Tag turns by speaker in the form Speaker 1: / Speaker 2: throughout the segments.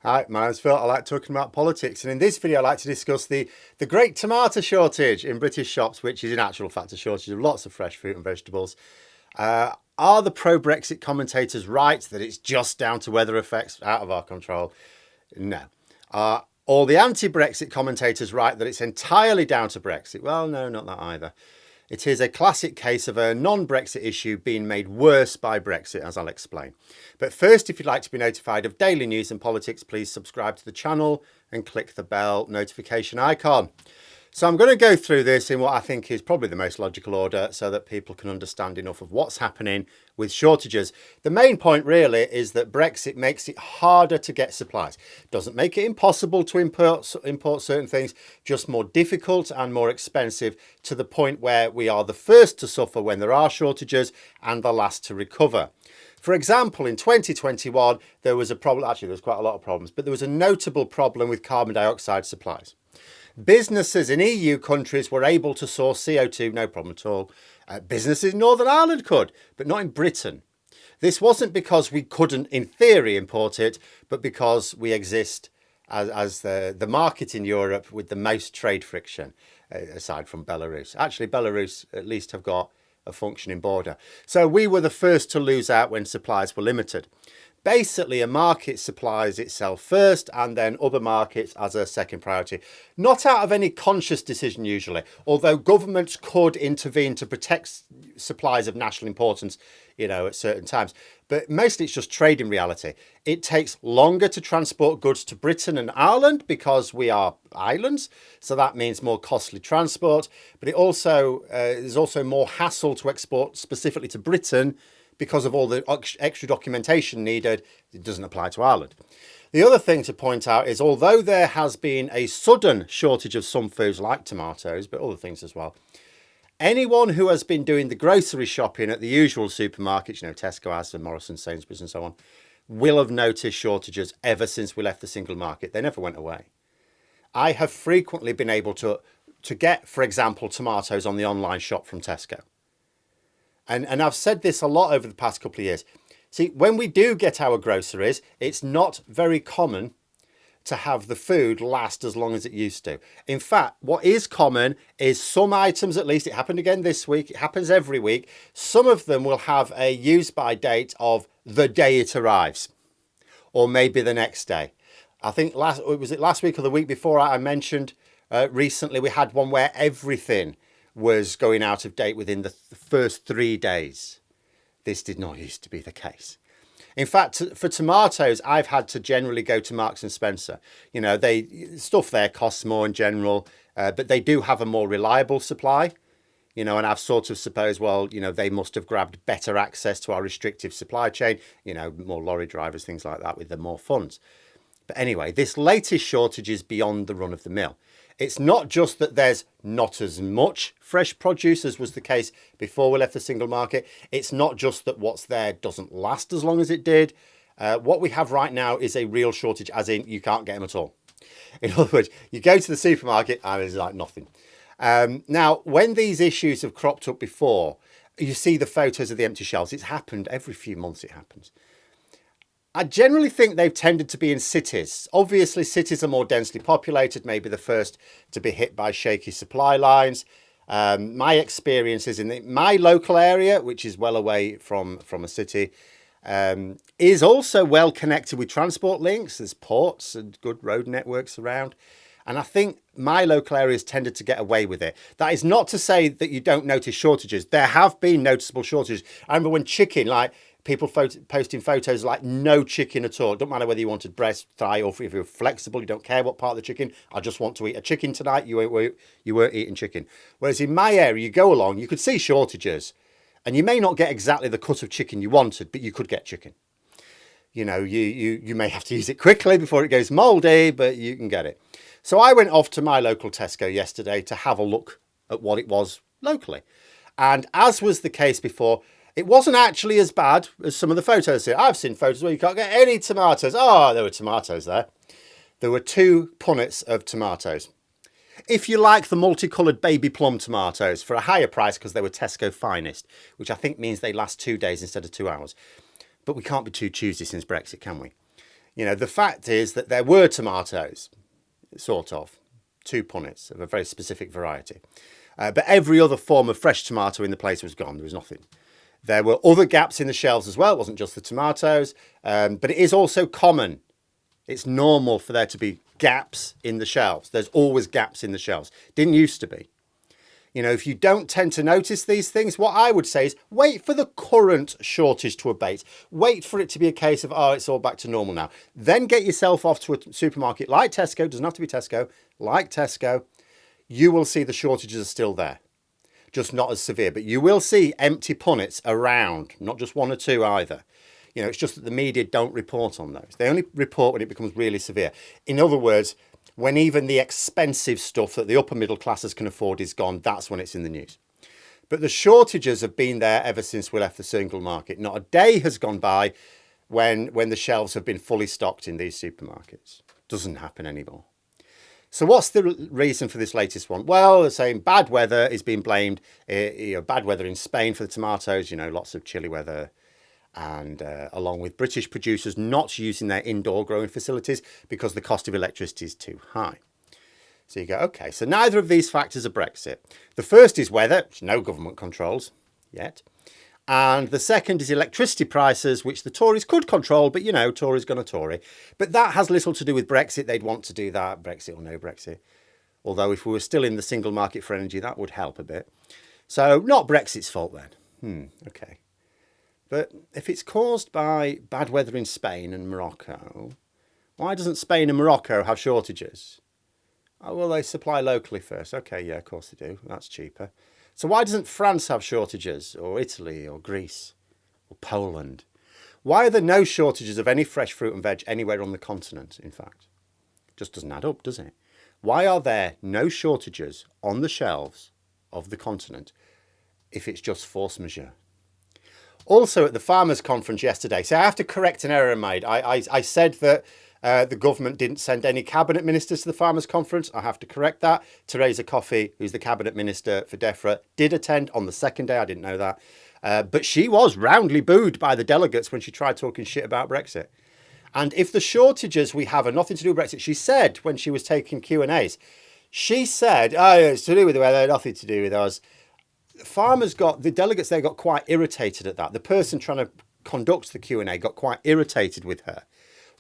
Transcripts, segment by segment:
Speaker 1: Hi, my name's Phil. I like talking about politics, and in this video, I'd like to discuss the great tomato shortage in British shops, which is in actual fact a shortage of lots of fresh fruit and vegetables. Are the pro-Brexit commentators right that it's just down to weather effects out of our control? No. Are all the anti-Brexit commentators right that it's entirely down to Brexit? Well, no, not that either. It is a classic case of a non-Brexit issue being made worse by Brexit, as I'll explain. But first, if you'd like to be notified of daily news and politics, please subscribe to the channel and click the bell notification icon. So I'm going to go through this in what I think is probably the most logical order so that people can understand enough of what's happening with shortages. The main point really is that Brexit makes it harder to get supplies. Doesn't make it impossible to import certain things, just more difficult and more expensive, to the point where we are the first to suffer when there are shortages and the last to recover. For example, in 2021, there was a problem, actually there's quite a lot of problems, but there was a notable problem with carbon dioxide supplies. Businesses in EU countries were able to source CO2, no problem at all. Businesses in Northern Ireland could, but not in Britain. This wasn't because we couldn't, in theory, import it, but because we exist as the market in Europe with the most trade friction, aside from Belarus. Actually, Belarus at least have got a functioning border. So we were the first to lose out when supplies were limited. Basically, a market supplies itself first and then other markets as a second priority. Not out of any conscious decision usually, although governments could intervene to protect supplies of national importance, at certain times. But mostly it's just trade in reality. It takes longer to transport goods to Britain and Ireland because we are islands. So that means more costly transport. But it also there's also more hassle to export specifically to Britain because of all the extra documentation needed. It doesn't apply to Ireland. The other thing to point out is although there has been a sudden shortage of some foods like tomatoes, but other things as well, anyone who has been doing the grocery shopping at the usual supermarkets, Tesco, Asda, Morrison, Sainsbury's and so on, will have noticed shortages ever since we left the single market. They never went away. I have frequently been able to get, for example, tomatoes on the online shop from Tesco. And I've said this a lot over the past couple of years. See, when we do get our groceries, it's not very common to have the food last as long as it used to. In fact, what is common is some items, at least it happened again this week, it happens every week, some of them will have a use by date of the day it arrives, or maybe the next day. I think last week or the week before I mentioned recently we had one where everything was going out of date within the first 3 days. This did not used to be the case. In fact, for tomatoes, I've had to generally go to Marks and Spencer. Stuff there costs more in general, but they do have a more reliable supply. And I've sort of supposed, they must have grabbed better access to our restrictive supply chain, more lorry drivers, things like that, with the more funds. But anyway, this latest shortage is beyond the run of the mill. It's not just that there's not as much fresh produce as was the case before we left the single market. It's not just that what's there doesn't last as long as it did. What we have right now is a real shortage, as in you can't get them at all. In other words, you go to the supermarket and there's like nothing. Now, when these issues have cropped up before, you see the photos of the empty shelves. It's happened every few months, it happens. I generally think they've tended to be in cities. Obviously, cities are more densely populated, maybe the first to be hit by shaky supply lines. My experience is in my local area, which is well away from a city, is also well connected with transport links. There's ports and good road networks around. And I think my local areas tended to get away with it. That is not to say that you don't notice shortages. There have been noticeable shortages. I remember when chicken, people posting photos like no chicken at all. It don't matter whether you wanted breast, thigh, or if you're flexible, you don't care what part of the chicken. I just want to eat a chicken tonight. You weren't eating chicken. Whereas in my area, you go along, you could see shortages. And you may not get exactly the cut of chicken you wanted, but you could get chicken. You may have to use it quickly before it goes mouldy, but you can get it. So I went off to my local Tesco yesterday to have a look at what it was locally. And as was the case before, it wasn't actually as bad as some of the photos here. I've seen photos where you can't get any tomatoes. Oh, there were tomatoes there. There were 2 punnets of tomatoes. If you like the multicoloured baby plum tomatoes for a higher price because they were Tesco finest, which I think means they last 2 days instead of 2 hours. But we can't be too choosy since Brexit, can we? You know, the fact is that there were tomatoes, sort of, 2 punnets of a very specific variety. But every other form of fresh tomato in the place was gone. There was nothing. There were other gaps in the shelves as well. It wasn't just the tomatoes, but it is also common. It's normal for there to be gaps in the shelves. There's always gaps in the shelves. Didn't used to be. You know, if you don't tend to notice these things, what I would say is wait for the current shortage to abate. Wait for it to be a case of, oh, it's all back to normal now. Then get yourself off to a supermarket like Tesco, doesn't have to be Tesco, like Tesco. You will see the shortages are still there, just not as severe. But you will see empty punnets around, not just one or two either. You know, it's just that the media don't report on those. They only report when it becomes really severe. In other words, when even the expensive stuff that the upper middle classes can afford is gone, that's when it's in the news. But the shortages have been there ever since we left the single market. Not a day has gone by when the shelves have been fully stocked in these supermarkets. Doesn't happen anymore. So what's the reason for this latest one? Well, they're saying bad weather is being blamed. Bad weather in Spain for the tomatoes, lots of chilly weather. And along with British producers not using their indoor growing facilities because the cost of electricity is too high. So you go, okay, so neither of these factors are Brexit. The first is weather, which no government controls yet. And the second is electricity prices, which the Tories could control, but Tories gonna Tory. But that has little to do with Brexit. They'd want to do that, Brexit or no Brexit. Although if we were still in the single market for energy, that would help a bit. So not Brexit's fault then. Okay. But if it's caused by bad weather in Spain and Morocco, why doesn't Spain and Morocco have shortages? Oh, well, they supply locally first. Okay, yeah, of course they do. That's cheaper. So why doesn't France have shortages, or Italy, or Greece, or Poland? Why are there no shortages of any fresh fruit and veg anywhere on the continent, in fact? Just doesn't add up, does it? Why are there no shortages on the shelves of the continent if it's just force majeure? Also at the farmers' conference yesterday, so I have to correct an error I made. I said that the government didn't send any cabinet ministers to the farmers' conference. I have to correct that. Theresa Coffey, who's the cabinet minister for DEFRA, did attend on the second day. I didn't know that. But she was roundly booed by the delegates when she tried talking shit about Brexit. And if the shortages we have are nothing to do with Brexit, she said when she was taking Q&As, she said, oh, it's to do with the weather, nothing to do with us. The delegates there got quite irritated at that. The person trying to conduct the Q&A got quite irritated with her.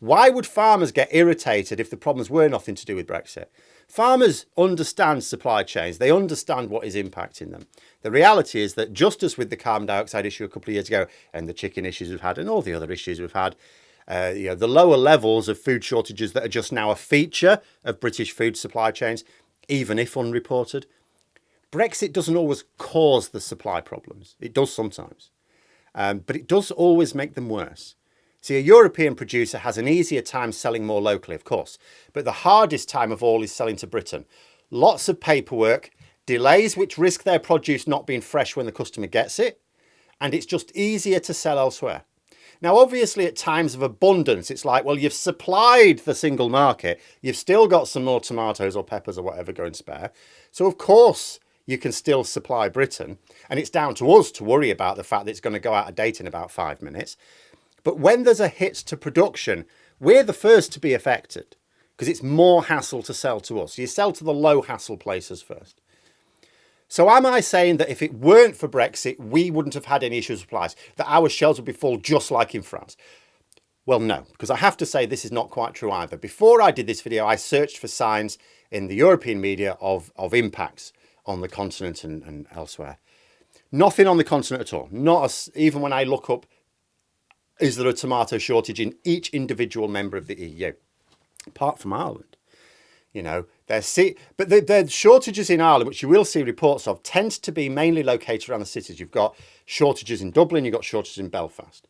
Speaker 1: Why would farmers get irritated if the problems were nothing to do with Brexit? Farmers understand supply chains. They understand what is impacting them. The reality is that just as with the carbon dioxide issue a couple of years ago and the chicken issues we've had and all the other issues we've had, the lower levels of food shortages that are just now a feature of British food supply chains, even if unreported, Brexit doesn't always cause the supply problems. It does sometimes, but it does always make them worse. See, a European producer has an easier time selling more locally, of course, but the hardest time of all is selling to Britain. Lots of paperwork, delays which risk their produce not being fresh when the customer gets it, and it's just easier to sell elsewhere. Now, obviously, at times of abundance, it's like, well, you've supplied the single market, you've still got some more tomatoes or peppers or whatever going spare, so of course you can still supply Britain, and it's down to us to worry about the fact that it's going to go out of date in about 5 minutes. But when there's a hit to production, we're the first to be affected because it's more hassle to sell to us. You sell to the low hassle places first. So am I saying that if it weren't for Brexit, we wouldn't have had any issues with supplies, that our shelves would be full just like in France? Well, no, because I have to say this is not quite true either. Before I did this video, I searched for signs in the European media of impacts on the continent and elsewhere. Nothing on the continent at all. Even when I look up, is there a tomato shortage in each individual member of the EU? Apart from Ireland. But the shortages in Ireland, which you will see reports of, tend to be mainly located around the cities. You've got shortages in Dublin, you've got shortages in Belfast.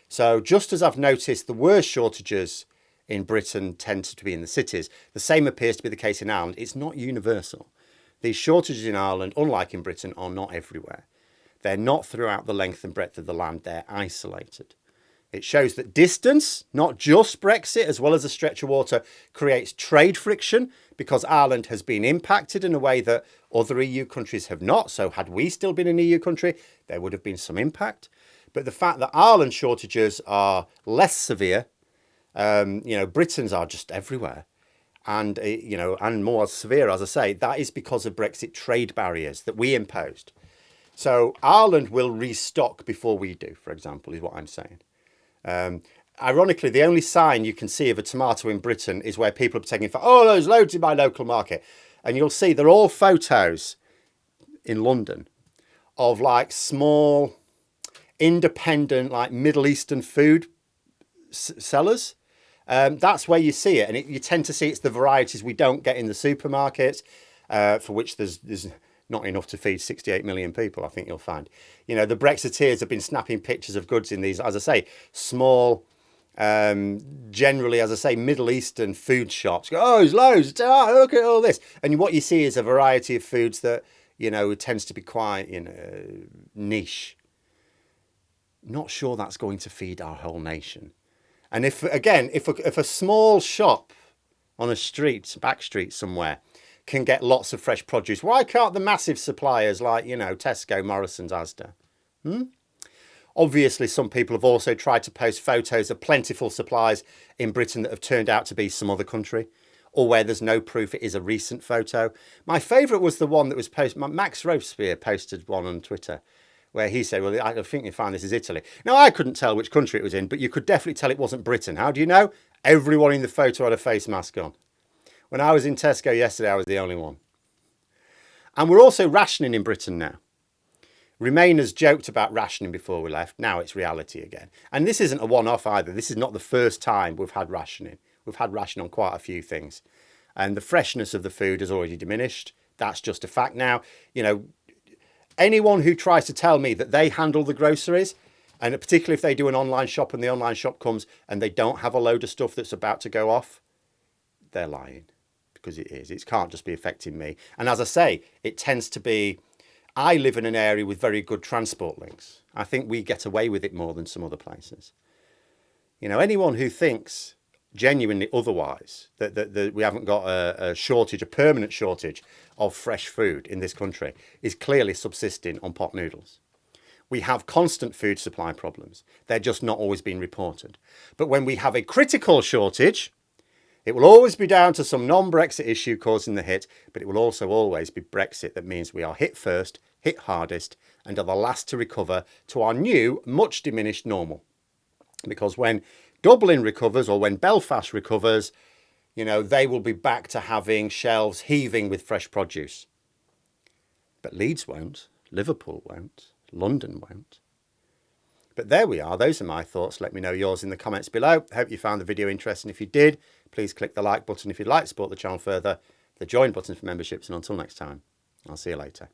Speaker 1: So just as I've noticed the worst shortages in Britain tend to be in the cities, the same appears to be the case in Ireland. It's not universal. These shortages in Ireland, unlike in Britain, are not everywhere. They're not throughout the length and breadth of the land. They're isolated. It shows that distance, not just Brexit, as well as a stretch of water, creates trade friction because Ireland has been impacted in a way that other EU countries have not. So had we still been an EU country, there would have been some impact. But the fact that Ireland's shortages are less severe Britain's are just everywhere. And, and more severe, as I say, that is because of Brexit trade barriers that we imposed. So Ireland will restock before we do, for example, is what I'm saying. Ironically, the only sign you can see of a tomato in Britain is where people are taking, there's loads in my local market. And you'll see they're all photos in London of like small, independent, like Middle Eastern food sellers. That's where you see it. And you tend to see it's the varieties we don't get in the supermarkets, for which there's not enough to feed 68 million people, I think you'll find. The Brexiteers have been snapping pictures of goods in these, as I say, small, generally, as I say, Middle Eastern food shops. There's loads. Look at all this. And what you see is a variety of foods that, tends to be quite, niche. Not sure that's going to feed our whole nation. And if a small shop on a back street somewhere, can get lots of fresh produce, why can't the massive suppliers like, Tesco, Morrison's, Asda? Obviously, some people have also tried to post photos of plentiful supplies in Britain that have turned out to be some other country, or where there's no proof it is a recent photo. My favourite was the one that was posted. Max Robespierre posted one on Twitter where he said, well, I think you find this is Italy. Now, I couldn't tell which country it was in, but you could definitely tell it wasn't Britain. How do you know? Everyone in the photo had a face mask on. When I was in Tesco yesterday, I was the only one. And we're also rationing in Britain now. Remainers joked about rationing before we left. Now it's reality again. And this isn't a one-off either. This is not the first time we've had rationing. We've had rationing on quite a few things. And the freshness of the food has already diminished. That's just a fact now. Anyone who tries to tell me that they handle the groceries, and particularly if they do an online shop and the online shop comes and they don't have a load of stuff that's about to go off, they're lying. Because it is. It can't just be affecting me. And as I say, it tends to be, I live in an area with very good transport links. I think we get away with it more than some other places. Anyone who thinks genuinely otherwise, that we haven't got a shortage, a permanent shortage of fresh food in this country, is clearly subsisting on pot noodles. We have constant food supply problems. They're just not always being reported. But when we have a critical shortage, it will always be down to some non-Brexit issue causing the hit, but it will also always be Brexit that means we are hit first, hit hardest, and are the last to recover to our new, much diminished normal. Because when Dublin recovers, or when Belfast recovers, they will be back to having shelves heaving with fresh produce. But Leeds won't, Liverpool won't, London won't. But there we are. Those are my thoughts. Let me know yours in the comments below. Hope you found the video interesting. If you did, please click the like button if you'd like to support the channel further, the join button for memberships, and until next time, I'll see you later.